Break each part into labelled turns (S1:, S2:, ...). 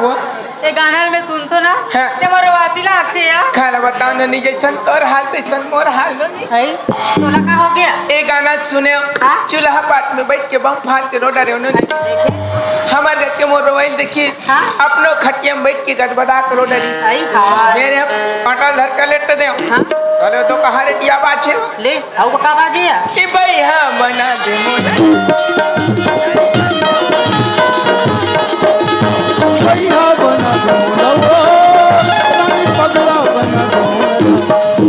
S1: हुआ
S2: ये गाना में सुनतो ना
S1: हाँ।
S2: ते मोर वाती लागते या
S1: खाना बताओ ननी जैसन तोर हाल तैसन मोर हाल ननी
S2: है तोला का हो गया
S1: ए गाना सुने
S2: हाँ?
S1: चूल्हा पाट में बैठ के बम फाड़ के रो डरे ननी हमार देख के मोर रोइल देखी
S2: हाँ?
S1: अपनो खटिया में बैठ के गदबदा करो डरी
S2: सही खा
S1: मेरे कांटा धर के लेट दे
S2: हां
S1: अरे तो कहां रे दिया बाछे
S2: ले आउ का बाजी है
S1: ई भाई हां बना दे मोर
S3: भैया बना दो लवो रानी पगला बना दो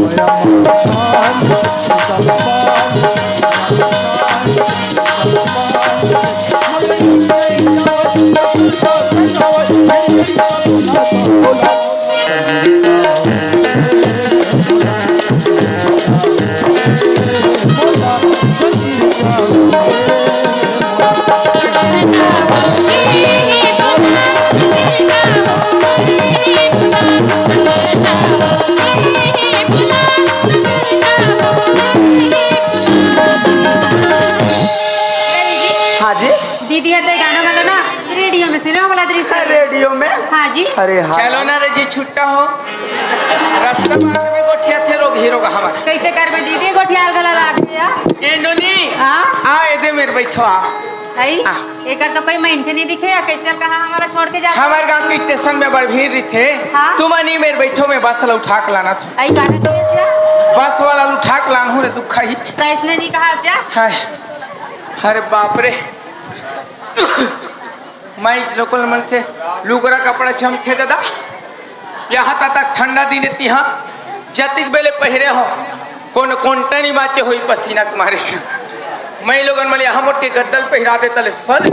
S2: दीदी है तो गाना वाला ना रेडियो में सुने वाला दृश्य
S1: रेडियो में
S2: हाँ जी
S3: अरे हाँ
S1: चलो ना रे जी छुट्टा हो रास्ता मार में गोठिया थे रोग हीरो का हमारा
S2: कैसे कर में दीदी गोठियाल गला लाग गया
S1: ए नोनी
S2: हां
S1: आ दे मेरे बैठो आ
S2: है एकर तो कोई मेंशन नहीं दिखे या कैसे कहां हमारा छोड़ के जा
S1: हमारे गांव के स्टेशन में बड़ भीड़ रही थे
S2: हाँ?
S1: तुम नहीं मेरे बैठो में बस वाला उठा के लाना था
S2: आई गाना कैसे
S1: बस वाला उठा के लाना हो रे दुखा ही
S2: तो इसने नहीं कहा क्या
S1: हाय अरे बाप रे मैं लोकल मन से लुगरा कपड़ा छम थे दादा यहाँ तक ठंडा दिन तिहा जतिक बेले पहरे हो कौन कौन टनी बाचे हुई पसीना तुम्हारे मैं लोगन मले हम के गद्दल पहिरा दे तले सन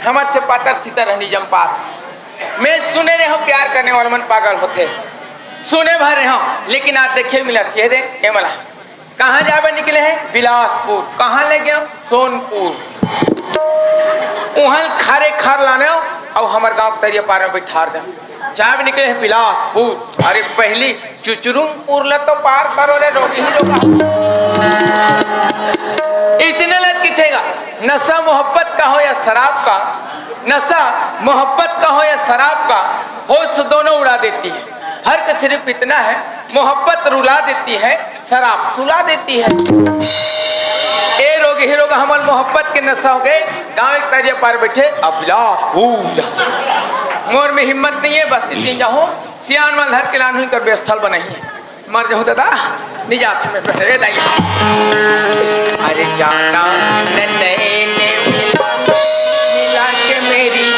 S1: हमार से पातर सीता रहनी जमपात मैं सुने रहे हो प्यार करने वाले मन पागल होते सुने भरे हो लेकिन आज देखे मिला ये दे ए मला कहाँ जावे निकले हैं बिलासपुर कहाँ ले गए सोनपुर उहल खारे खार लाने और हमारे गांव के तरिया पार में बैठा दे जावे निकले हैं बिलासपुर अरे पहली चुचुरुमपुर ल तो पार करो रे रोगी ही रोगा इसने लग किथेगा नशा मोहब्बत का हो या शराब का नशा मोहब्बत का हो या शराब का होश दोनों उड़ा देती है फर्क सिर्फ इतना है मोहब्बत रुला देती है शराब सुला देती है ए रोग हीरो का हमल मोहब्बत के नशा हो गए गाँव एक तरिया पार बैठे अबला मोर में हिम्मत नहीं है बस इतनी जाऊँ सियान में धर के लान हुई कर स्थल बनाई है मर जाऊँ दादा निजात में बैठे अरे जाना नैने मिला के मेरी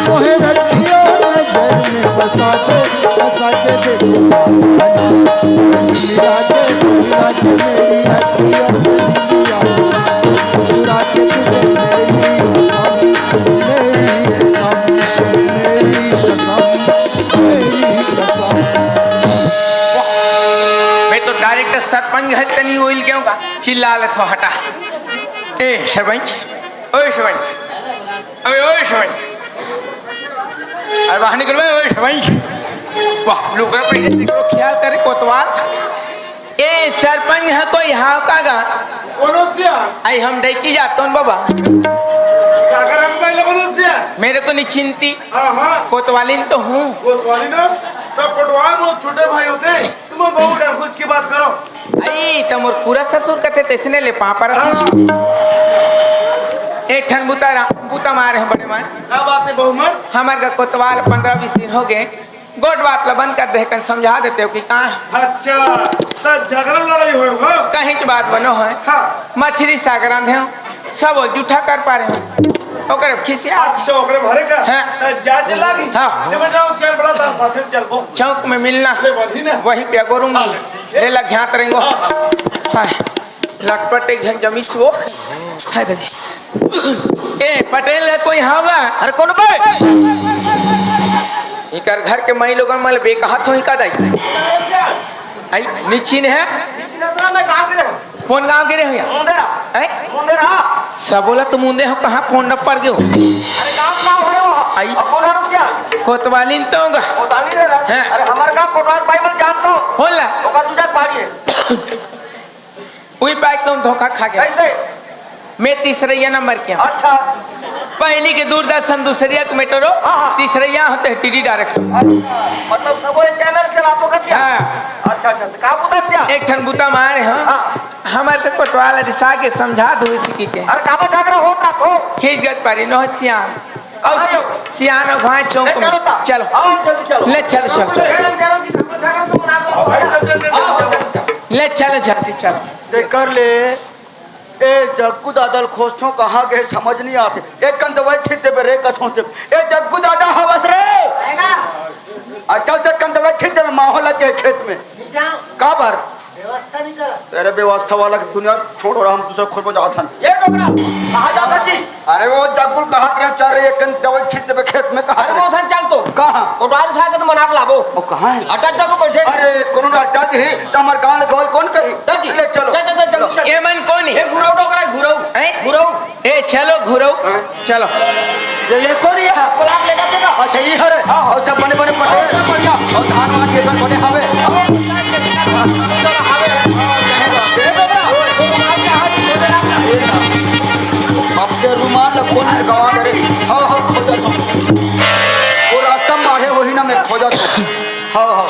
S3: मोहे रतियों में जेल में बसाते देखो मिलाते मेरी हटिया चुराते तुझे
S1: डायरेक्टर सरपंच है तनी ओइल क्यों का चिल्ला ले तो हटा ए सरपंच ओए सरपंच अबे ओए सरपंच अरे बाहर निकल बे ओए सरपंच वाह लोग पहले देखो ख्याल करे कोतवाल ए सरपंच है कोई हाव का गा
S4: कोनोसिया
S1: आई हम देखी जातो न बाबा
S4: जाकर हम पहले कोनोसिया
S1: मेरे को नहीं चिंती
S4: हां
S1: कोतवालिन तो हूँ
S4: कोतवाली ना सब पटवार वो छोटे भाई होते तुम बहुत डर कुछ की बात करो
S1: आई तुम और पूरा ससुर कहते तैसने ले पापा एक ठन बूता मारे हैं बड़े मान
S4: क्या बात है बहुमन
S1: हमारे का कोतवाल 15-20 दिन हो गए गोट बात ला बंद कर दे कर समझा देते हो कि कहाँ
S4: अच्छा सब झगड़ा लड़ाई हो
S1: कहीं की बात बनो है
S4: हाँ
S1: मछली सागरान है सब जूठा कर पा रहे हो ओकर खिसिया
S4: अच्छा ओकरे भरे का
S1: हाँ।
S4: जांच लागी
S1: हाँ।
S4: जब जाओ सियार बड़ा था साथे चलबो
S1: चौक में मिलना
S4: ले बधी ना
S1: वहीं पे अगोरूंगी ले लग घात रहेंगो हाय लटपट एक झन जमीस वो हाय दादी ए पटेल है कोई होगा
S2: अरे कौन बे
S1: इकर घर के मई लोगन मल बेकहत हो का दाई आई निचिन है
S4: मैं कहां गिरे
S1: फोन गांव गिरे हो
S4: मुंडेरा
S1: है
S4: मुंडेरा
S1: सब बोला तुम मुंडे हो कहां फोन न पर गए हो
S4: अरे काम हो रहे हो
S1: आई
S4: कौन है रुपया
S1: कोतवालिन तो होगा
S4: बतानी रे
S1: हैं?
S4: अरे हमारे का कोटवाल बाइबल जान तो
S1: होला
S4: ओका तुझा पाड़ी है
S1: वही पैक तुम धोखा खा गया।
S4: कैसे?
S1: मैं तीसरा नंबर के हूँ।
S4: अच्छा
S1: पहली के दूरदर्शन, दूसरिया के मेट्रो,
S4: हाँ।
S1: तीसरिया होते हैं टीडी डायरेक्ट।
S4: मतलब सब वो चैनल चलातो का क्या?
S1: हाँ।
S4: अच्छा अच्छा का बुता क्या?
S1: एक ठन बुता मारे हैं।
S4: हाँ।
S1: हमारे तक पटवाला रिसा के समझा दो इसी के।
S4: अरे काबा जागरा होता को
S1: खींच गत पारी नो सियान और सियान और भाई चौक में चलो
S4: हां जल्दी चलो
S1: ले चलो चलो ले चलो जल्दी चलो
S5: देख कर ले ए जग्गू दादा खोजो कहाँ गए समझ नहीं आते। एक कंद दवाई छिट दे रे कथों से ए जग्गू दादा हवस रे अच्छा तो कंद दवाई छिट दे माहौल के खेत में का बार
S4: व्यवस्था नहीं करा।
S5: तेरे व्यवस्था वाला की दुनिया छोड़ और हम तुझे खुद को जाता
S4: ये टोकरा कहां जाता जी?
S5: अरे वो जग्गू कहाँ करे चल रही है कंद दवाई छिट दे खेत में कहाँ
S4: अरे वो सन चल तो
S5: कहाँ
S4: कोटवाल साहब तो मना के लाबो।
S5: वो कहाँ है
S4: अटक जाको बैठे।
S5: अरे कौन डर दी तो हमारे गांव में गवाही कौन करी ले चलो
S4: चल
S1: ये मन कौन है?
S4: घुराओ टोकरा घुराओ
S1: हैं?
S4: घुराओ
S1: ए चलो घुरो चलो
S5: ये कौन है
S4: पलाट लेगा तेरा।
S5: अच्छा ये हरे और सब बने बने पटे और धान वान के सब बने हवे अपने रुमाल कौन है गवा दे हाँ हाँ खोजा तो वो रास्ता मारे वही ना मैं खोजा तो हाँ हाँ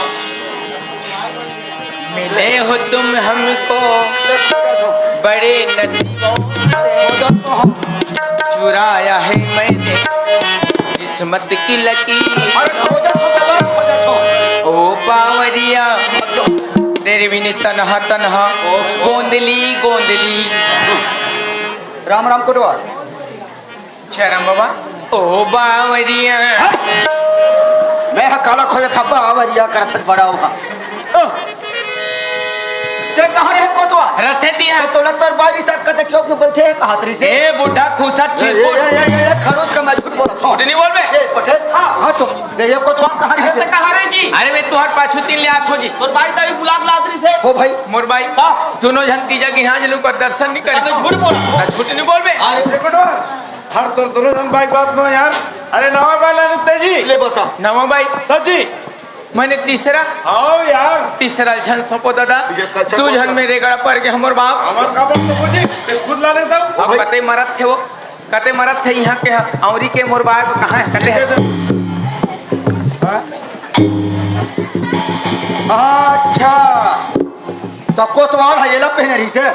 S1: मिले हो तुम हमको बड़े नसीबों से
S5: खोजा तो हम
S1: चुराया है मैंने किस्मत की लकीर।
S5: अरे खोजा तो
S1: ओ बावरिया तेरे बिन तन्हा तन्हा गोंदली गोंदली।
S5: राम राम कोटवा
S1: शरम बाबा ओ बावरिया
S5: मैं काला खोजा था बावरिया कर था बड़ा हुआ ते कहाँ रहे कोटवा
S1: रथे दिया
S5: तो लगता बारी साथ कटे चौक में बैठे हैं कहाँ तरी से
S1: ए बुढ़ा खुसा चिरकुट
S5: ये खरोच का मैं झूठ बोला था
S1: नहीं बोल बे
S5: ए पटे हाँ तो ये कोटवा कहाँ रहे थे
S4: कहां रे जी?
S1: अरे मैं तुहार पाछू तीन ले आथो जी
S4: और भाई तभी बुलाक लादरी से
S5: हो भाई
S1: मोर भाई दोनों जन तीजा के यहाँ जलू कर दर्शन नहीं करे।
S4: मैं झूठ बोला।
S1: झूठ नहीं बोल बे।
S4: अरे
S3: हर तो दोनों जन बाइक बात नो यार। अरे नवा बाला नित्य जी
S5: ले बता
S1: नवा भाई
S3: सच्ची
S1: मैंने तीसरा
S3: आओ यार
S1: तीसरा झन सपो दादा तू झन मेरे गड़ा पर के हमर बाप
S3: हमार काबर तो मुझे खुद लाने सब
S1: अब कते मरत थे वो कते मरत थे यहाँ के औरी के मोर बाप कहाँ है कते है
S5: अच्छा तो कोतवाल है ये ला पहने रही से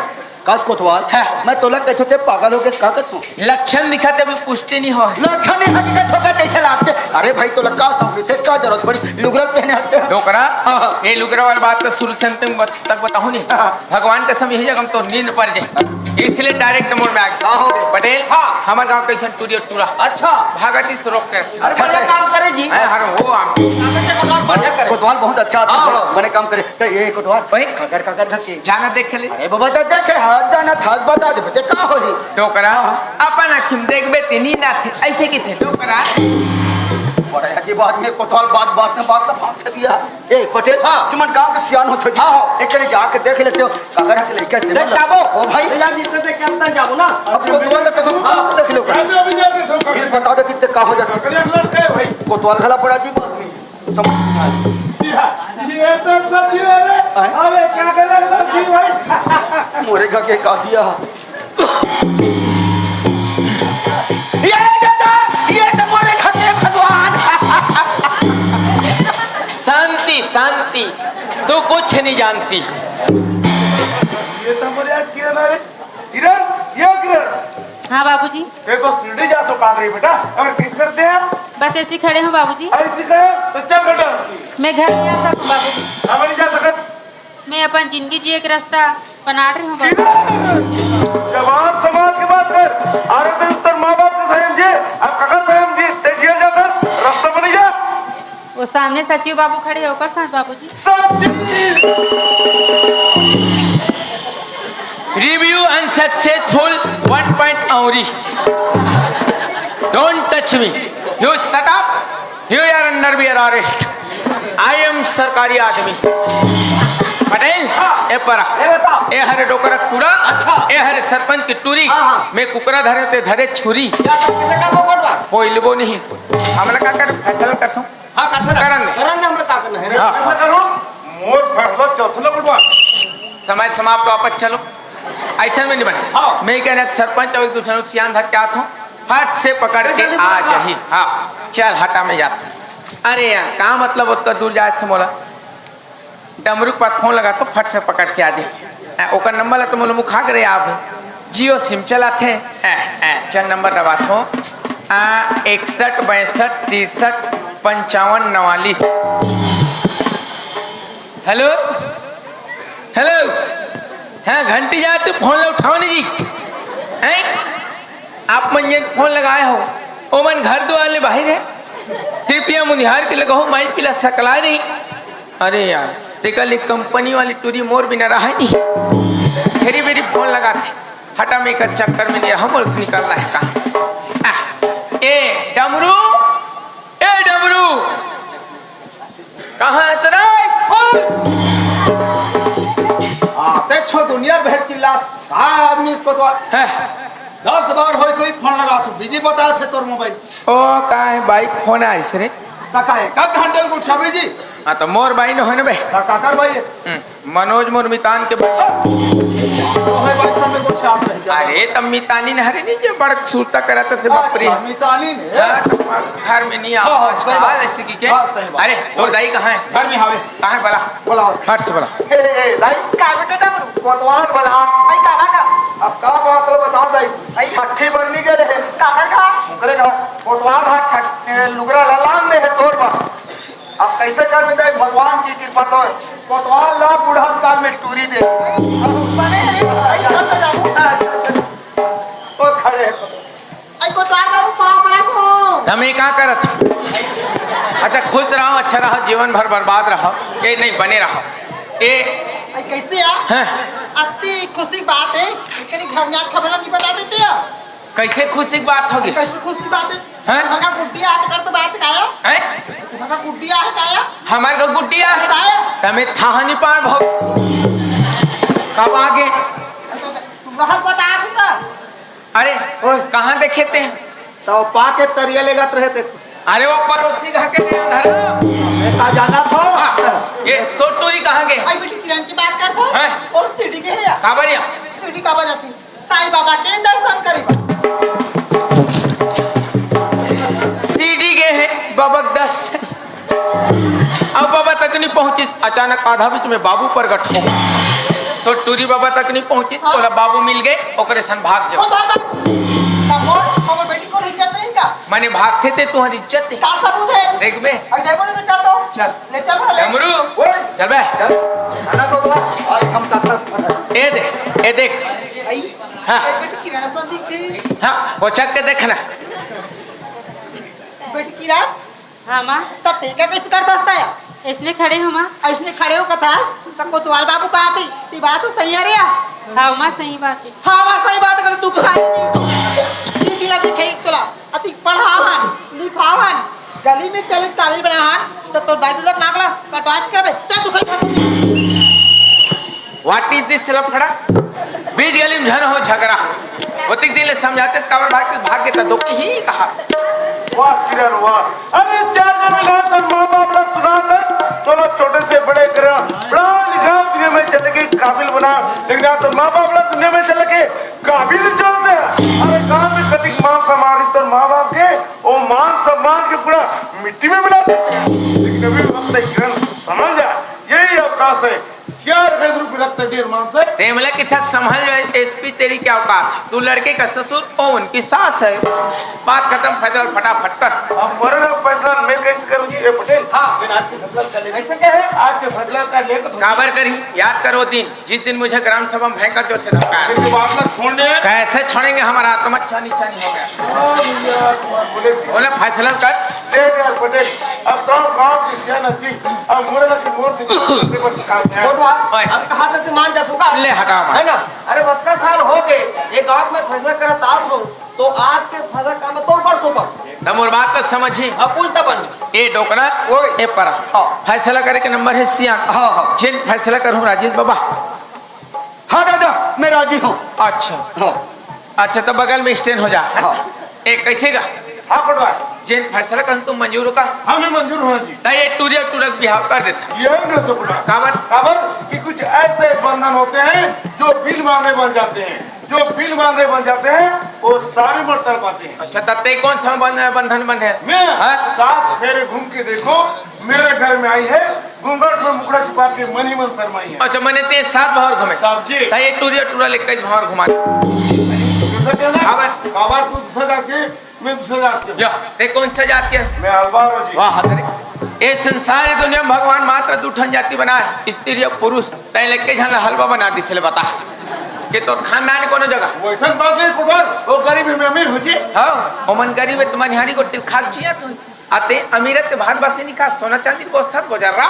S5: काश कोतवाल
S1: है।
S5: मैं तो लग कैसे थे पागल हो के का करतू
S1: लक्षण दिखाते अभी पुष्टि नहीं हो।
S5: लक्षण नहीं हकीकत होगा कैसे लागते अरे भाई तो लगा सामने से क्या जरूरत पड़ी लुगड़ा पहने आते हैं
S1: डोकरा
S5: हाँ।
S1: ये लुकरा वाली बात तो शुरू से अंतिम तक बताऊं नहीं।
S5: हाँ।
S1: भगवान कसम यही जगह तो नींद पड़ जाए इसलिए डायरेक्ट मोड़ में आ गया।
S5: हाँ।
S1: पटेल हमारे गांव कैसे टूरियो टूरा
S4: अच्छा
S1: भागती से रोक कर
S4: अरे बढ़िया काम करे जी।
S1: हर वो आम
S5: बढ़िया करे कोतवाल बहुत अच्छा आदमी है
S4: हाँ।
S5: मैंने काम करे तो ये कोतवाल
S1: ओए
S5: काकर धके
S1: जाना देख ले
S5: अरे बाबा तो देखे हाथ जाना था बता दे बेटे का होई
S1: डोकरा अपन अखिम देखबे तिनी ना थे ऐसे की थे डोकरा
S5: बड़ा अजीब आदमी कोतवाल बात में बात फांक दिया ए पटेल
S4: हाँ।
S5: तुमन गांव के सियान होते जी
S4: हाँ।
S5: एक जने जाके देख लेते हो काकर के लेके
S4: देख जाबो
S5: ओ भाई
S4: भैया जीते से कैप्टन जाबो ना।
S5: अब कोतवाल का तुम देख लो
S3: अभी अभी जाते तो
S5: ये बता दो कितने का हो जाता
S3: करिया लड़के भाई
S5: कोतवाल खला बड़ा अजीब आदमी समझ
S3: ये तो सच्ची है रे। अबे क्या कर रहा है जी भाई?
S5: मोरे का के का दिया ये दादा ये तो मोरे खते भगवान
S1: शांति शांति तू कुछ नहीं जानती।
S3: ये तो मेरे यार किरण है रे। किरण ये किरण
S2: हाँ बाबूजी
S3: देखो सीढ़ी जा तो काट रही बेटा और किस करते हैं
S2: बस ऐसे खड़े हो बाबूजी।
S3: ऐसी करे तो चल बेटा
S2: मैं घर नहीं जा सकूं बाबूजी।
S3: हम नहीं जा सकत
S2: मैं अपन जिंदगी जिए के रास्ता बना रही हूँ बाबूजी।
S3: जवान समाज की बात कर अरे तो उत्तर माँ बाप के संयम जी अब ककर संयम जी देखिए जाकर रास्ता बनी जा
S2: वो सामने सचिव बाबू खड़े होकर साथ बाबूजी।
S1: रिव्यू अनसक्सेसफुल 1 पॉइंट औरी don't touch me you shut up you are under बियर अरेस्ट आई एम सरकारी आदमी पटेल ए परा ए हरे डोकरा कूड़ा
S4: अच्छा।
S1: ए हरे सरपंच की टूरी
S4: हाँ।
S1: मैं कुकरा धरे ते धरे छुरी
S4: क्या कैसे काबो कोटवा?
S1: बोलबो नहीं हमला का कर फैसला करथो
S4: हां काथना
S1: करन दे।
S4: करन दे हमरा का करना है।
S1: हाँ।
S3: ऐसा करो मोर फैसला चौथला पड़वा
S1: समय समाप्त वापस चलो ऐसा में नहीं बने।
S5: हाँ।
S1: मैं कह रहा सरपंच और एक दूसरे सियान धर के आता हूँ, फट से पकड़ के आ जाही। हाँ चल हटा में जाता। अरे यार कहाँ मतलब उसका दूर जाए से मोला डमरू के पास फोन लगा तो फट से पकड़ के आ दे। ओकर नंबर तो मोला मुखा करे आप जियो सिम चलाते चल नंबर दबात हो 61 62 63 55 49। हेलो हेलो हाँ घंटी जाते फोन लो उठाओ नहीं जी हैं आप मुझे फोन लगाए हो ओ मन घर दो वाले बाहर है कृपया मुनिहार के लगाओ माइल पिला सकला नहीं। अरे यार देखा ले कंपनी वाली टूरी मोर भी न रहा नहीं फेरी बेरी फोन लगाते हटा में कर चक्कर में नहीं हम निकलना है कहाँ। ए डमरू कहाँ है तेरा
S5: देखो दुनिया भर चिल्ला आदमी इसको तो 10 बार हो सोई फोन लगा तू बिजी बता थे तोर मोबाइल
S1: ओ का है बाइक फोन आइस रे
S5: काका है कब घंटे को छबी जी
S1: हाँ तो मोर भाई न है बे
S5: काका भाई
S1: मनोज मुर्मितान के भाई
S5: तो है भाई सामने को छाप रह जा।
S1: अरे तब मितानी न हरे नहीं जो बड़ सूता करता थे बापरी
S5: मितानी ने
S1: घर में नहीं
S5: हाँ,
S1: आ
S5: सही बात।
S1: ऐसे की के
S5: हाँ, सही बात।
S1: अरे और दाई कहाँ है
S5: घर में हावे
S1: कहाँ है बोला
S5: बोला
S1: हट से बोला
S5: दाई का बेटे डमरू कोतवाल बोला आई का अब का बात लो बताओ दाई आई छठी बननी के रहे काका का करे घर कोतवाल हाथ छठ लुगरा ललाम ने है तोर बा अब कैसे कर में जाए भगवान की कृपा तो कोतवाल ला बूढ़ा काल में टूरी दे अब बने ओ खड़े
S2: आई कोतवाल बाबू पाँव पड़ा को
S1: हमें क्या करत अच्छा खुश रहो अच्छा रहो जीवन भर बर्बाद रहो ये नहीं बने रहो ये
S2: आई कैसे आ
S1: हैं
S2: अति खुशी बात है लेकिन घर में खबर नहीं बता देते हो
S1: कैसे खुशी की बात होगी
S2: कैसे खुशी बात है
S1: हैं?
S2: मगा गुड्डिया आते कर तो बात काया
S1: हैं
S2: मगा गुड्डिया है काया
S1: हमारे को गुड्डिया है
S2: काया
S1: हमें था नहीं पाए भाव कब आगे
S2: तुम रहत बता दूंगा
S1: अरे कहाँ देखे थे
S5: तो पाके तरिया लेगत रहे थे
S1: अरे वो पड़ोसी घर के लिए धरा
S5: मैं का जाना था
S1: ये तो टूरी कहाँ गए
S2: आई बेटी किरण की बात करता
S1: हैं?
S2: और सीढ़ी के है
S1: काबरिया
S2: सीढ़ी का बजाती साईं बाबा के दर्शन करेगा
S1: सीढ़ी गए हैं बाबा 10 अब बाबा तक नहीं पहुंची अचानक आधा बीच में बाबू प्रकट हो तो टूरी बाबा तक नहीं पहुंची
S2: हाँ।
S1: बोला बाबू मिल गए ओकरे सन भाग
S2: ओ
S1: जाओ
S2: बाबा और बेटी को इज्जत नहीं का
S1: मैंने भागते थे तुम्हारी इज्जत है
S2: का सबूत है
S1: देख बे
S2: आई देखो मैं चलता हूं
S1: चल
S2: ले चल ले
S1: डमरू
S5: ओए
S1: चल बे
S5: खाना तो और हम तक
S1: ए देख
S2: आई
S1: हाँ।
S2: बेटी किरण संदीप थी
S1: हाँ वो चक के देखना
S2: बेटी किरण
S6: हाँ माँ
S2: तब ठीक है कैसे कर सकता है
S6: इसलिए खड़े हो माँ
S2: ऐसने खड़े हो कथा तब कोतवाल बाबू कहा थी ये बात तो सही है रे
S6: हाँ माँ सही बात है
S2: हाँ बात सही बात कर तू खाई ये दिला दिखे एक तोला अति पढ़ावन लिखावन गली में चले काबिल बनावन तो बाइक तक नागला कटवाच करबे चल तू खाई
S1: व्हाट इज दिस लफड़ा बीच गली में झन हो झगड़ा होती दिल समझाते काबर भाग के तो ही कहा
S3: वाह किरण वाह अरे 4 दिन मिला तो माँ बाप लोग सुना तो लोग छोटे से बड़े करे बड़ा लिखा दुनिया में चले के काबिल बना लेकिन तो माँ बाप लोग दुनिया में चले के काबिल चलते हैं अरे गाँव में कभी मान सम्मान तो माँ बाप के वो मान सम्मान के पूरा मिट्टी में मिला लेकिन अभी वक्त किरण समझ जा यही अवकाश है क्या रुपये रखते डेढ़ मान से
S1: तेमला की था संभल जाए एसपी तेरी क्या औकात है तू लड़के का ससुर और उनकी सास है बात खत्म फैसला फटाफट कर
S3: अब मरना फैसला मैं कैसे करूँगी ये पटेल हाँ मैं आज के फैसला कर ले ऐसे क्या है आज के फैसला का लेकर
S1: काबर करी याद करो दिन जिस दिन मुझे ग्राम सभा में भयंकर जोर से धमकाया
S3: फिर बात ना छोड़ने
S1: कैसे छोड़ेंगे हमारा आत्मा छानी छानी हो गया
S3: बोले
S1: बोले फैसला कर
S3: ले यार पटेल अब तो गांव की सेना जी अब मोरे की मोर से करते पर काम है
S1: ओए,
S5: अब कहा तक मान जा तू
S1: ले हटाओ
S5: है ना अरे 32 साल हो गए ये गांव में फैसला करत आत हो तो आज के फैसला का मैं तोड़ पर सुपर
S1: तुम और बात तो समझी
S5: अब पूछता बन
S1: ए डोकरा
S5: ओए।
S1: ए पर
S5: हाँ।
S1: फैसला करे के नंबर है सियान
S5: हाँ, हाँ।
S1: जिन फैसला करूँ राजेश बाबा
S5: हाँ दादा मैं राजी हूँ
S1: अच्छा
S5: हाँ
S1: अच्छा तो बगल में स्टैंड हो जा
S5: हाँ।
S1: ए कैसे का
S3: हाँ पटवा
S1: जेन फैसला कर तुम मंजूर हो का
S3: हमें मंजूर होना जी।
S1: तो ये टूरिया टूरक बिहाव कर देता
S3: यही न सपना
S1: काबर
S3: खबर कि कुछ ऐसे बंधन होते हैं जो बिल मांगे बन जाते हैं, जो बिल मांगे बन जाते हैं वो सारे मर तर पाते हैं।
S1: अच्छा तत्ते कौन सा बंधन बंध है
S3: मैं
S1: हाँ?
S3: 7 फेरे घूम के देखो, मेरे घर में आई है घूंघट में मुकड़ा छुपा के मन ही मन शर्माई है।
S1: अच्छा मैंने ते 7 भवर घूमे
S3: साहब जी
S1: तो ये टूरिया टूरा लेकर भवर घुमा
S3: खबर खबर तू दूसरा जाके मैं दूसरा जाके
S1: या ते कौन सा जात के
S3: मैं हलवार हूँ जी।
S1: वाह हरे ये संसार दुनिया में भगवान मात्र दूठन जाति बना है स्त्री और पुरुष तय लेके झन हलवा बना दी से बता कि तो खानदान कोनो जगह
S3: वैसा बात नहीं कुमार, वो गरीब है मैं अमीर हो जी।
S1: हाँ ओमन गरीब है तुम्हारी हारी को टिल खा चिया तो आते अमीरत भात बासी नहीं खा सोना चांदी व्यवस्था गुजर रहा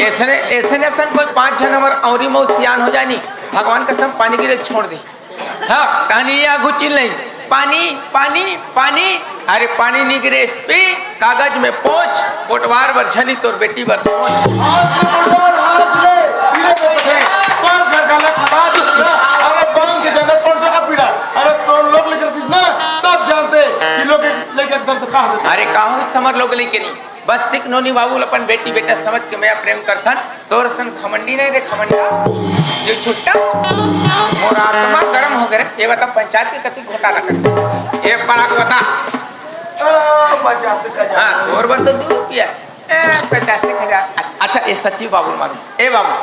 S1: ऐसे ऐसे नसन कोई 5 जन हमार औरी मऊ सियान हो जानी भगवान का सब पानी गिरे छोड़ दे हाँ कहानी ये आगू चिल नहीं पानी पानी पानी अरे पानी नहीं गिरे इस पे कागज में पोंछ कोटवार बर झनी तोर बेटी बर सोच
S3: आज से कुमार आज ले पीले को पठे 5 घर का लग बात अरे बंग के जगह कौन सा पीड़ा अरे तो लोग लेकर किस ना तब जानते कि लोग लेकर दर्द कहा देते।
S1: अरे कहा समर लोग लेके नहीं बस तिक नोनी बाबू अपन बेटी बेटा समझ के मैं प्रेम करथन तोर सन खमंडी नहीं रे खमंडा जो छुट्टा मोर आत्मा गरम हो गए ये बता पंचायत के कति घोटाला कर एक बार आके बता
S3: 50,000
S1: हाँ और बता 2 रुपया 50,000 अच्छा ये सच्ची बाबू मालूम ए बाबू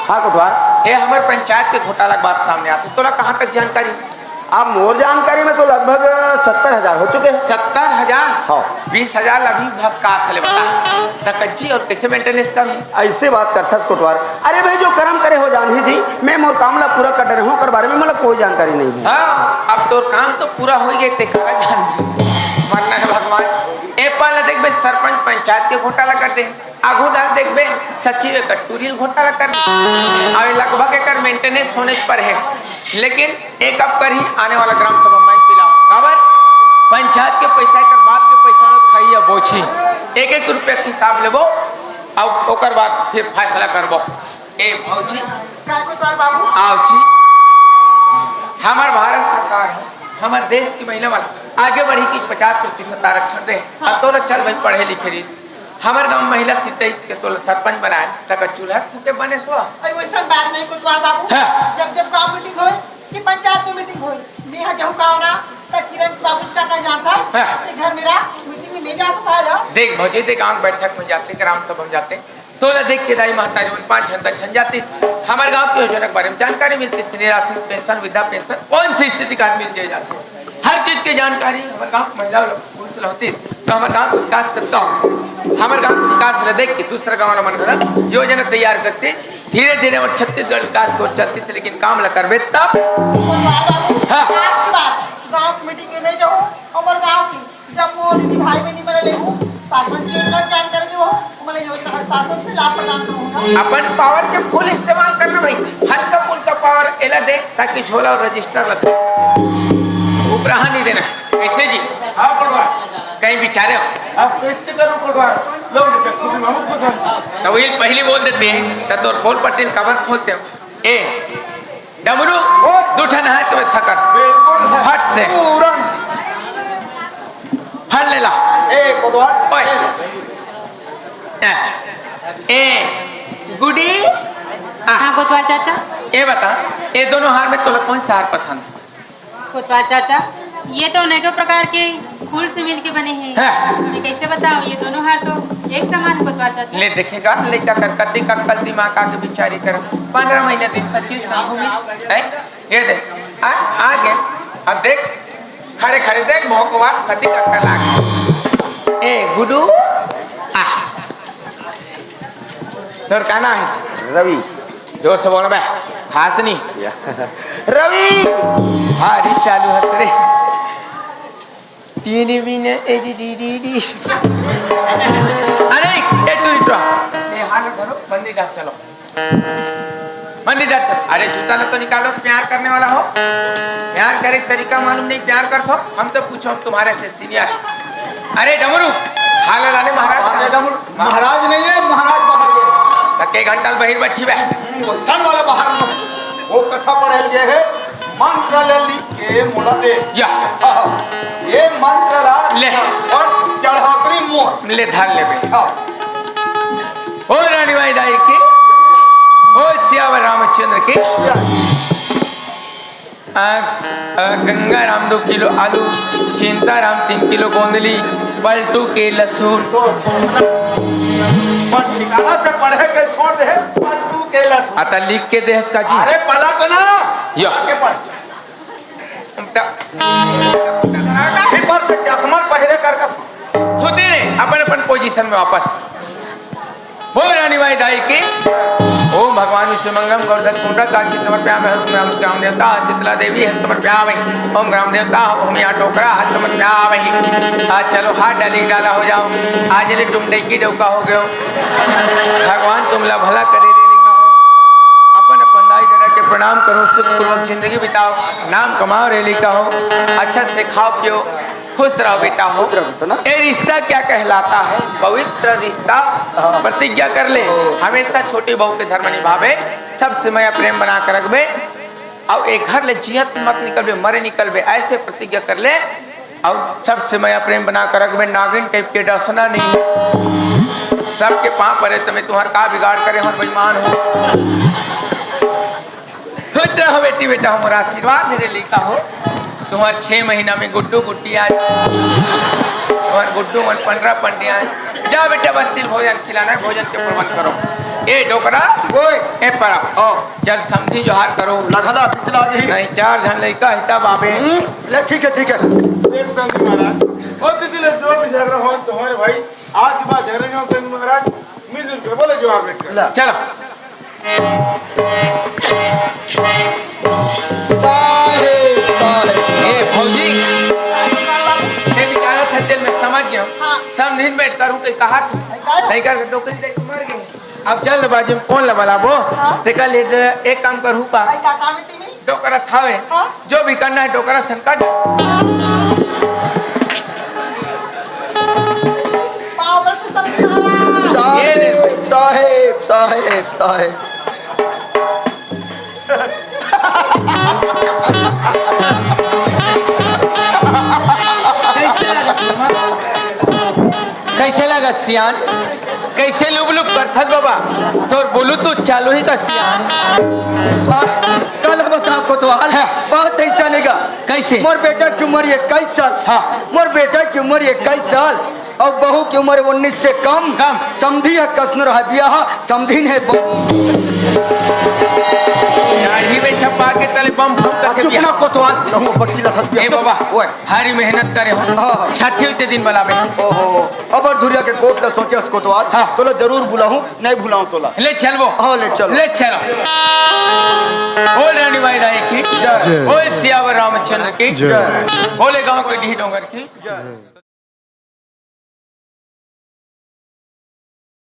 S5: हाँ कोटवार
S1: ये हमारे पंचायत के घोटाला की बात सामने आती तोला कहाँ तक जानकारी
S5: अब मोर जानकारी में तो लगभग 70,000 हो चुके हैं।
S1: 70,000
S5: हाँ
S1: 20,000 अभी भस्का थले बता कच्ची और कैसे मेंटेनेंस करूं
S5: ऐसे बात करता कोटवार। अरे भाई जो कर्म करे हो जान ही जी, मैं मोर कामला पूरा कर रहा हूँ कर बारे में मतलब कोई जानकारी नहीं है।
S1: हाँ अब तो काम तो पूरा हो गया ते काला जान मरना है भगवान ए पाल देख बे सरपंच पंचायत के घोटाला कर दे आगू डाल देख बे सचिव कटूरियल घोटाला कर दे और लगभग एक मेंटेनेंस होने पर है लेकिन एक अब कर ही आने वाला ग्राम सभा में पिलाओ खबर पंचायत के पैसा कर बाप के पैसा में खाइए बोछी 1-1 रुपया के हिसाब लेबो अब ओकर बाद फिर फैसला करबो ए भौजी
S2: काय कुमार बाबू
S1: आओ जी हमार भारत सरकार है हमारे देश की महिला वाला आगे बढ़ी कि 50% आरक्षण दे तो चल भाई पढ़े लिखे रही हमारे गांव महिला सीट के तो सरपंच बनाए तक चूल्हा फूके बने सो
S2: अरे वैसा बात नहीं कुमार बाबू
S1: हाँ।
S2: जब जब गांव मीटिंग होए कि पंचायत में मीटिंग होए मैं यहाँ जाऊँ का होना तो किरण बाबू का जानता है
S1: हाँ।
S2: कि घर मेरा मीटिंग में मैं जा सकता है
S1: देख भौजी देख गांव बैठक में जाते ग्राम सभा में जाते तो देख के दाई महतारी 5 घंटा छन जाती हमारे गांव की योजना के बारे में जानकारी मिलती श्री राशि पेंशन वृद्धा पेंशन कौन सी स्थिति का आदमी मिल जाती हर चीज की जानकारी हमारे गाँव महिला पुरुष होती तो हमारे गाँव को विकास करता हूँ हमारे गाँव विकास रह देख के दूसरा गाँव वाला मन कर योजना तैयार करते धीरे धीरे हमारे छत्तीसगढ़ विकास को चलती से लेकिन काम ल करबे तब हाँ।
S2: आज की बात गांव की मीटिंग में मैं जाऊँ और गांव की जब वो दीदी भाई बहनी बने ले शासन की जानकारी दे वो मैंने योजना शासन से लाभ प्रदान करूँगा
S1: अपन पावर के फुल इस्तेमाल करना भाई हल्का फुल्का पावर एला दे ताकि झोला और रजिस्टर लगे उपराहा नहीं देना कैसे जी
S3: हाँ पड़वा
S1: कहीं बिचारे हो
S3: आप कैसे करो पड़वा लोग खुद हम खुद हम
S1: तो वही पहले बोल देते हैं तो खोल पड़ते हैं कवर खोलते हो ए डमरू दूठन है तो सकर
S3: बिल्कुल
S1: फट से
S3: पूरा
S1: फट ले ला
S3: ए कोटवार
S1: ओए ए गुडी
S6: हाँ कोतवाल चाचा
S1: ये बता ये दोनों हार में तो कौन सा हार पसंद है
S6: कोतवाल चाचा ये तो अनेकों प्रकार के फूल से मिलके बने हैं
S1: हाँ।
S6: मैं कैसे बताऊँ ये दोनों हार तो एक समान है कोतवाल चाचा
S1: ले देखेगा लड़का कर कति का कल दिमाग आके बिचारी कर 15 महीने दिन सचिव संभूमि है ये देख आ गए अब देख खड़े खड़े देख भोकवा कति का कल आ गए ए गुडू आ तोर का नाम है
S5: रवि
S1: जोर से बोल बे हासनी
S5: रवि
S1: हारी चालू हंस रे टीनी बीने A D D D D अरे ए तू इट्रा ए हाल करो मंदिर डाक चलो मंदिर डाक चलो अरे जूता लो तो निकालो प्यार करने वाला हो प्यार करे तरीका मालूम नहीं प्यार कर थो हम तो पूछो हम तुम्हारे से सीनियर अरे डमरू हाल लाने महाराज
S5: महाराज नहीं है महाराज बाहर गए
S1: तके घंटा बहिर बैठी बे
S5: सन वाले बाहर वो कथा पढ़े गए है मंत्र ले लिख के मोला दे
S1: या
S5: ये मंत्र ला
S1: ले।
S5: और चढ़ाकरी मोर
S1: ले धर ले बे
S5: हाँ।
S1: ओ रानी माई दाई की, ओ सियावर रामचंद्र की। गंगा राम 2 किलो आलू, चिंता राम 3 किलो गोंदली, पलटू के लहसुन।
S5: तो पर ठिकाना से पढ़े के छोड़ दे तू के लस
S1: आता लिख के दे का जी।
S5: अरे पलट ना
S1: या।
S5: आगे पढ़ पेपर से चश्मा पहरे कर
S1: खुदे ने अपन अपन पोजीशन में वापस। वो रानी माई दाई की, ओम भगवान विश्वमंगलम गौरधन कुंडा कांची समर्पयामि, हम ग्राम देवता चित्ला देवी हस्त समर्पयामि, ओम ग्राम देवता ओम यहाँ टोकरा हाथ समर्पयामि। आज चलो हाथ डाली डाला हो जाओ, आज ले तुम डेकी डौका हो गयो। भगवान तुमला भला करे रे लिखा हो, अपन अपन दाई दादा के प्रणाम करो, सुखपूर्वक जिंदगी बिताओ, नाम कमाओ रे लिखा हो, अच्छा से खाओ पियो, खुश रहो बेटा हो। ये रिश्ता क्या कहलाता है? पवित्र रिश्ता। प्रतिज्ञा कर ले हमेशा छोटी बहू के धर्म निभावे, सबसे मैं प्रेम बना कर रखबे, और एक घर ले जियत मत निकलबे, मरे निकलबे, ऐसे प्रतिज्ञा कर ले। और सबसे मैं प्रेम बना कर रखबे, नागिन टाइप के डसना नहीं, सबके पाँव पड़े तुम्हें तुम्हार का बिगाड़ करे और बेईमान हो। खुद रहो बेटी बेटा, हमारा आशीर्वाद मेरे लिखा हो। तुम्हार 6 महीना में गुड्डू गुड्डी आए, तुम्हार गुड्डू मन 15 पंडे आए। जा बेटा बस्ती भोजन खिलाना है, भोजन के प्रबंध करो। ए डोकरा
S5: ओए
S1: ए परा चल समझी जोहार करो।
S5: लगला पिछला जी
S1: नहीं 4 जन लड़का हिता बाबे।
S5: ले ठीक है
S3: एक संग महाराज और दिले जो भी झगड़ा हो तुम्हारे भाई आज के बाद झगड़े नहीं हो संग महाराज, मिलजुल कर बोले जोहार बैठ कर।
S5: ले
S1: चलो ए फौजी ये बेचारा था दिल में समझ गया।
S2: हाँ।
S1: समझिन बैठ कर हूँ कहा था नहीं कर टोकरी दे के मर गए। अब जल्द बाजू में कौन लबला वो ते कल एक काम कर हूँ का
S2: भाई का काम है तुम्हें?
S1: टोकरा थावे
S2: हाँ।
S1: जो भी करना है टोकरा संकट।
S2: पावर से समझा
S1: ये दे भाई।
S5: साहेब साहेब साहेब
S1: कैसे लगा सियान? कैसे लुब लुब करथत बाबा तोर बोलू तू चालू ही का सियान।
S5: कल बताओ कोतवाल
S1: हाँ।
S5: बहुत ऐसा नेगा
S1: कैसे?
S5: मोर बेटा की उम्र 21 साल
S1: हाँ।
S5: मोर बेटा की उम्र 21 साल और बहू की उम्र 19 से कम
S1: कम।
S5: समधी है कसनुर है ब्याह समधी है
S1: दाढ़ी में छपा के तले बम फम करके
S5: चुपना
S1: बिया।
S5: कोतवाल रहूं बट्टी लखत
S1: ए बाबा
S5: ओए
S1: हारी मेहनत करे हो
S5: हाँ।
S1: छठे उते दिन बुलावे।
S5: ओहो अबर धुरिया के कोट ला सोचे उसको कोतवाल
S1: हाँ।
S5: तोला जरूर बुलाऊं नहीं बुलाऊं तोला
S1: ले चल वो
S5: हाँ ले चलो
S1: ले चलो। ओ रानी माई राय की,
S5: जय
S1: ओ सियावर रामचंद्र की,
S5: जय
S1: बोले गांव के ढी डोंगर की।
S5: जय